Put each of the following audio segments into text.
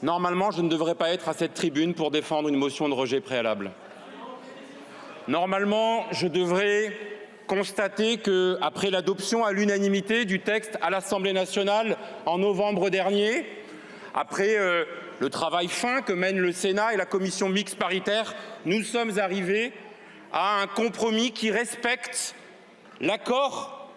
Normalement, je ne devrais pas être à cette tribune pour défendre une motion de rejet préalable. Normalement, je devrais constater qu'après l'adoption à l'unanimité du texte à l'Assemblée nationale en novembre dernier, après le travail fin que mènent le Sénat et la commission mixte paritaire, nous sommes arrivés à un compromis qui respecte l'accord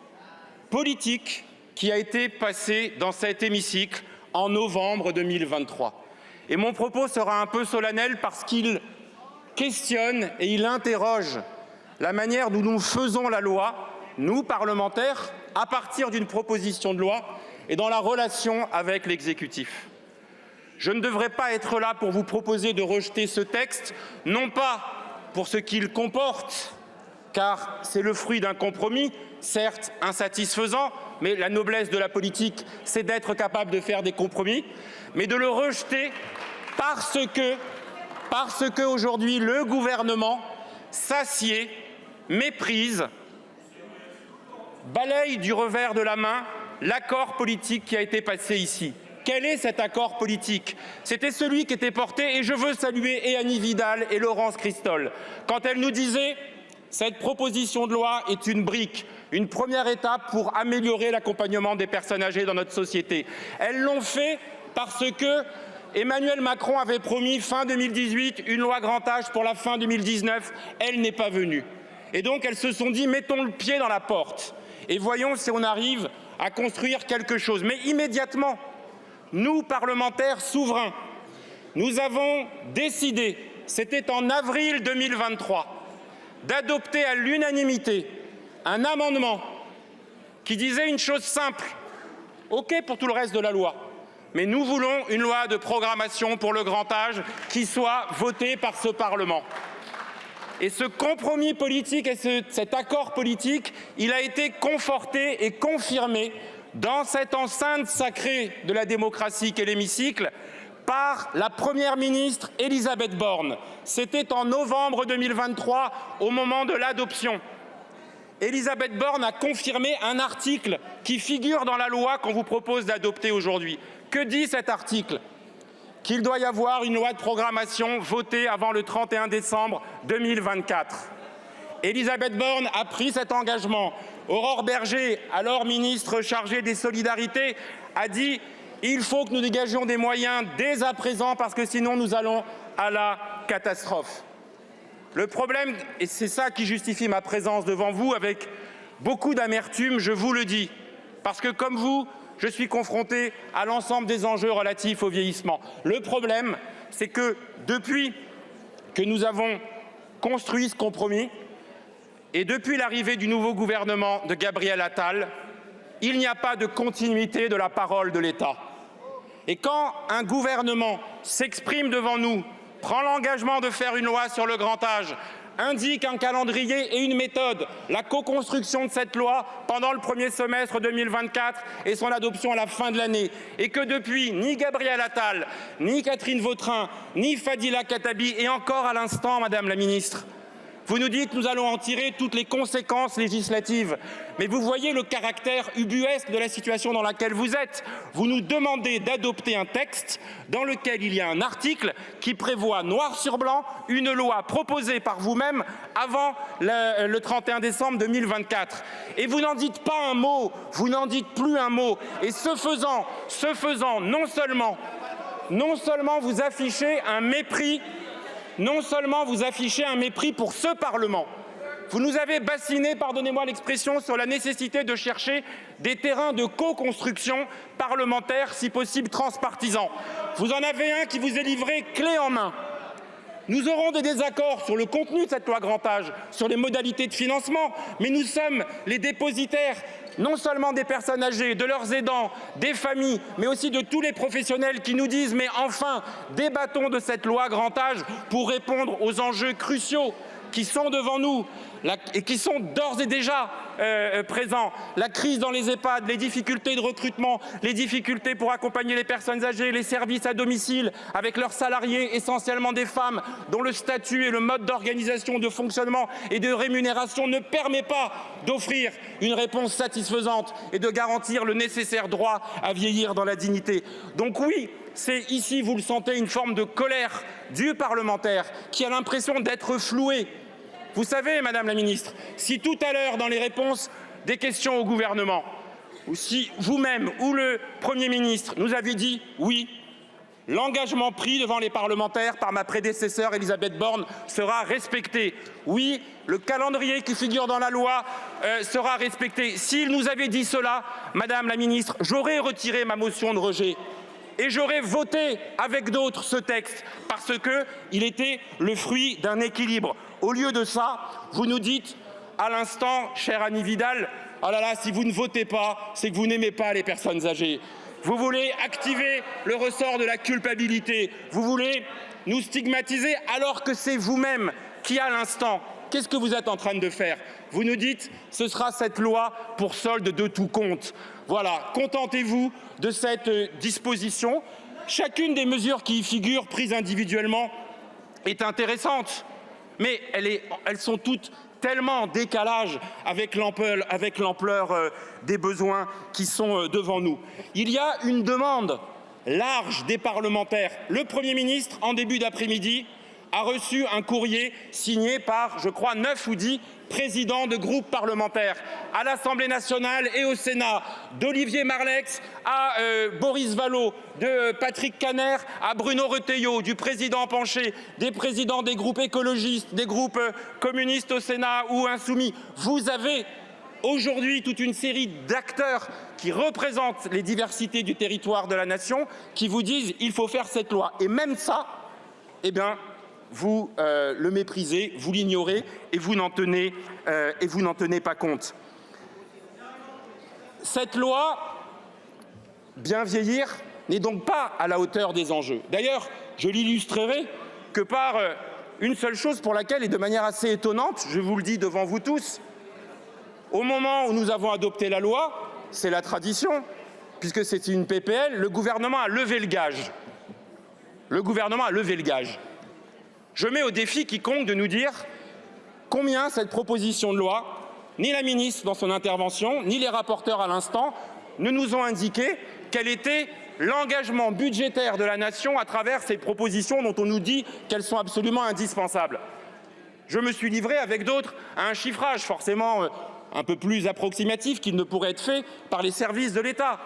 politique qui a été passé dans cet hémicycle en novembre 2023. Et mon propos sera un peu solennel parce qu'il questionne et il interroge la manière dont nous faisons la loi, nous parlementaires, à partir d'une proposition de loi et dans la relation avec l'exécutif. Je ne devrais pas être là pour vous proposer de rejeter ce texte, non pas pour ce qu'il comporte, car c'est le fruit d'un compromis, certes insatisfaisant, mais la noblesse de la politique, c'est d'être capable de faire des compromis, mais de le rejeter parce que aujourd'hui le gouvernement s'assied, méprise, balaye du revers de la main l'accord politique qui a été passé ici. Quel est cet accord politique? C'était celui qui était porté, et je veux saluer Annie Vidal et Laurence Cristol, quand elles nous disaient « Cette proposition de loi est une brique, une première étape pour améliorer l'accompagnement des personnes âgées dans notre société ». Elles l'ont fait parce que Emmanuel Macron avait promis fin 2018 une loi grand âge pour la fin 2019. Elle n'est pas venue. Et donc elles se sont dit « Mettons le pied dans la porte et voyons si on arrive à construire quelque chose ». Mais immédiatement, nous, parlementaires souverains, nous avons décidé, c'était en avril 2023, d'adopter à l'unanimité un amendement qui disait une chose simple. OK pour tout le reste de la loi, mais nous voulons une loi de programmation pour le grand âge qui soit votée par ce Parlement. Et ce compromis politique et cet accord politique, il a été conforté et confirmé dans cette enceinte sacrée de la démocratie qu'est l'hémicycle par la Première ministre Elisabeth Borne. C'était en novembre 2023, au moment de l'adoption. Elisabeth Borne a confirmé un article qui figure dans la loi qu'on vous propose d'adopter aujourd'hui. Que dit cet article? Qu'il doit y avoir une loi de programmation votée avant le 31 décembre 2024. Elisabeth Borne a pris cet engagement. Aurore Bergé, alors ministre chargée des Solidarités, a dit « Il faut que nous dégagions des moyens dès à présent parce que sinon nous allons à la catastrophe ». Le problème, et c'est ça qui justifie ma présence devant vous avec beaucoup d'amertume, je vous le dis, parce que comme vous, je suis confronté à l'ensemble des enjeux relatifs au vieillissement. Le problème, c'est que depuis que nous avons construit ce compromis, et depuis l'arrivée du nouveau gouvernement de Gabriel Attal, il n'y a pas de continuité de la parole de l'État. Et quand un gouvernement s'exprime devant nous, prend l'engagement de faire une loi sur le grand âge, indique un calendrier et une méthode, la co-construction de cette loi pendant le premier semestre 2024 et son adoption à la fin de l'année, et que depuis, ni Gabriel Attal, ni Catherine Vautrin, ni Fadila Khattabi, et encore à l'instant, Madame la Ministre, vous nous dites nous allons en tirer toutes les conséquences législatives. Mais vous voyez le caractère ubuesque de la situation dans laquelle vous êtes. Vous nous demandez d'adopter un texte dans lequel il y a un article qui prévoit noir sur blanc une loi proposée par vous-même avant le 31 décembre 2024. Et vous n'en dites pas un mot, vous n'en dites plus un mot. Et ce faisant, non seulement vous affichez un mépris. Non seulement vous affichez un mépris pour ce Parlement, vous nous avez bassiné, pardonnez-moi l'expression, sur la nécessité de chercher des terrains de co-construction parlementaire, si possible transpartisan. Vous en avez un qui vous est livré clé en main. Nous aurons des désaccords sur le contenu de cette loi grand âge, sur les modalités de financement, mais nous sommes les dépositaires non seulement des personnes âgées, de leurs aidants, des familles, mais aussi de tous les professionnels qui nous disent « mais enfin, débattons de cette loi grand âge pour répondre aux enjeux cruciaux qui sont devant nous et qui sont d'ores et déjà présent. La crise dans les EHPAD, les difficultés de recrutement, les difficultés pour accompagner les personnes âgées, les services à domicile avec leurs salariés, essentiellement des femmes, dont le statut et le mode d'organisation, de fonctionnement et de rémunération ne permet pas d'offrir une réponse satisfaisante et de garantir le nécessaire droit à vieillir dans la dignité. Donc oui, c'est ici, vous le sentez, une forme de colère du parlementaire qui a l'impression d'être floué. Vous savez, Madame la Ministre, si tout à l'heure, dans les réponses des questions au gouvernement, ou si vous-même ou le Premier ministre nous avez dit oui, l'engagement pris devant les parlementaires par ma prédécesseure Elisabeth Borne sera respecté. Oui, le calendrier qui figure dans la loi sera respecté. S'il nous avait dit cela, Madame la Ministre, j'aurais retiré ma motion de rejet. Et j'aurais voté avec d'autres ce texte parce qu'il était le fruit d'un équilibre. Au lieu de ça, vous nous dites à l'instant, chère Annie Vidal, oh là là, si vous ne votez pas, c'est que vous n'aimez pas les personnes âgées. Vous voulez activer le ressort de la culpabilité. Vous voulez nous stigmatiser alors que c'est vous-même qui, à l'instant, qu'est-ce que vous êtes en train de faire? Vous nous dites, ce sera cette loi pour solde de tout compte. Voilà, contentez-vous de cette disposition. Chacune des mesures qui y figurent, prises individuellement, est intéressante, mais elles sont toutes tellement en décalage avec l'ampleur des besoins qui sont devant nous. Il y a une demande large des parlementaires. Le Premier ministre, en début d'après-midi, a reçu un courrier signé par, je crois, 9 ou 10 présidents de groupes parlementaires à l'Assemblée nationale et au Sénat, d'Olivier Marleix à Boris Vallaud, de Patrick Kanner à Bruno Retailleau, du président Pancher, des présidents des groupes écologistes, des groupes communistes au Sénat ou insoumis. Vous avez aujourd'hui toute une série d'acteurs qui représentent les diversités du territoire de la nation qui vous disent il faut faire cette loi. Et même ça, eh bien, vous le méprisez, vous l'ignorez et vous n'en tenez pas compte. Cette loi, bien vieillir, n'est donc pas à la hauteur des enjeux. D'ailleurs, je l'illustrerai que par une seule chose pour laquelle, et de manière assez étonnante, je vous le dis devant vous tous, au moment où nous avons adopté la loi, c'est la tradition, puisque c'est une PPL, le gouvernement a levé le gage. Le gouvernement a levé le gage. Je mets au défi quiconque de nous dire combien cette proposition de loi, ni la ministre dans son intervention, ni les rapporteurs à l'instant, ne nous ont indiqué quel était l'engagement budgétaire de la nation à travers ces propositions dont on nous dit qu'elles sont absolument indispensables. Je me suis livré avec d'autres à un chiffrage forcément un peu plus approximatif qu'il ne pourrait être fait par les services de l'État.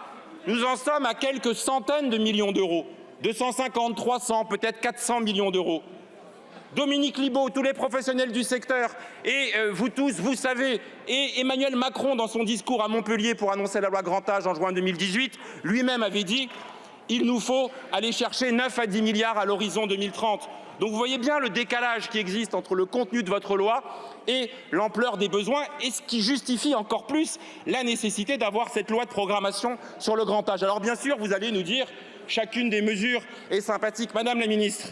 Nous en sommes à quelques centaines de millions d'euros, 250, 300, peut-être 400 millions d'euros. Dominique Libault, tous les professionnels du secteur et vous tous, vous savez, et Emmanuel Macron dans son discours à Montpellier pour annoncer la loi Grand Âge en juin 2018, lui-même avait dit il nous faut aller chercher 9 à 10 milliards à l'horizon 2030. Donc vous voyez bien le décalage qui existe entre le contenu de votre loi et l'ampleur des besoins et ce qui justifie encore plus la nécessité d'avoir cette loi de programmation sur le grand âge. Alors bien sûr, vous allez nous dire chacune des mesures est sympathique. Madame la ministre,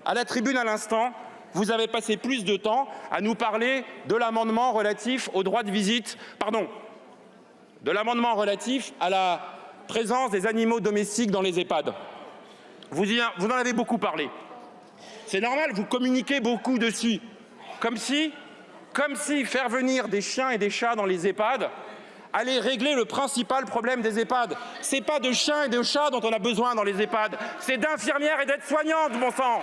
à la tribune à l'instant, vous avez passé plus de temps à nous parler de l'amendement relatif au droit de visite, de l'amendement relatif à la présence des animaux domestiques dans les EHPAD. Vous en avez beaucoup parlé. C'est normal, vous communiquez beaucoup dessus. Comme si faire venir des chiens et des chats dans les EHPAD allait régler le principal problème des EHPAD. Ce n'est pas de chiens et de chats dont on a besoin dans les EHPAD, c'est d'infirmières et d'aides-soignantes, bon sang.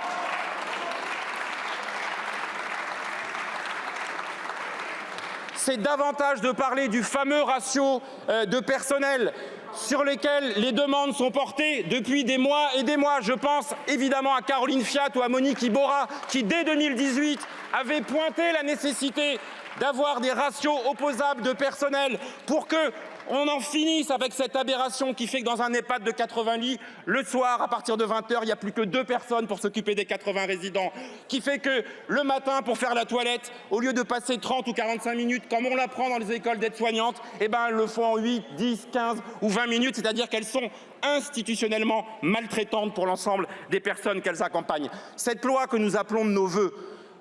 C'est davantage de parler du fameux ratio de personnel sur lesquels les demandes sont portées depuis des mois et des mois. Je pense évidemment à Caroline Fiat ou à Monique Iborra qui, dès 2018, avaient pointé la nécessité d'avoir des ratios opposables de personnel pour qu'on en finisse avec cette aberration qui fait que dans un EHPAD de 80 lits, le soir, à partir de 20 h, il n'y a plus que 2 personnes pour s'occuper des 80 résidents, qui fait que le matin, pour faire la toilette, au lieu de passer 30 ou 45 minutes, comme on l'apprend dans les écoles d'aides-soignantes, eh ben, elles le font en 8, 10, 15 ou 20 minutes, c'est-à-dire qu'elles sont institutionnellement maltraitantes pour l'ensemble des personnes qu'elles accompagnent. Cette loi que nous appelons de nos vœux,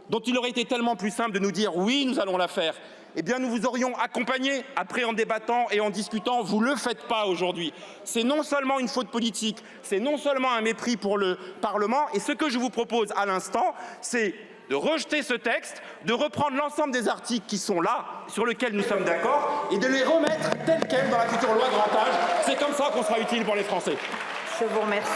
dont il aurait été tellement plus simple de nous dire oui, nous allons la faire, eh bien nous vous aurions accompagné après en débattant et en discutant. Vous ne le faites pas aujourd'hui. C'est non seulement une faute politique, c'est non seulement un mépris pour le Parlement. Et ce que je vous propose à l'instant, c'est de rejeter ce texte, de reprendre l'ensemble des articles qui sont là, sur lesquels nous sommes d'accord, et de les remettre tels quels dans la future loi grand âge. C'est comme ça qu'on sera utile pour les Français. Je vous remercie.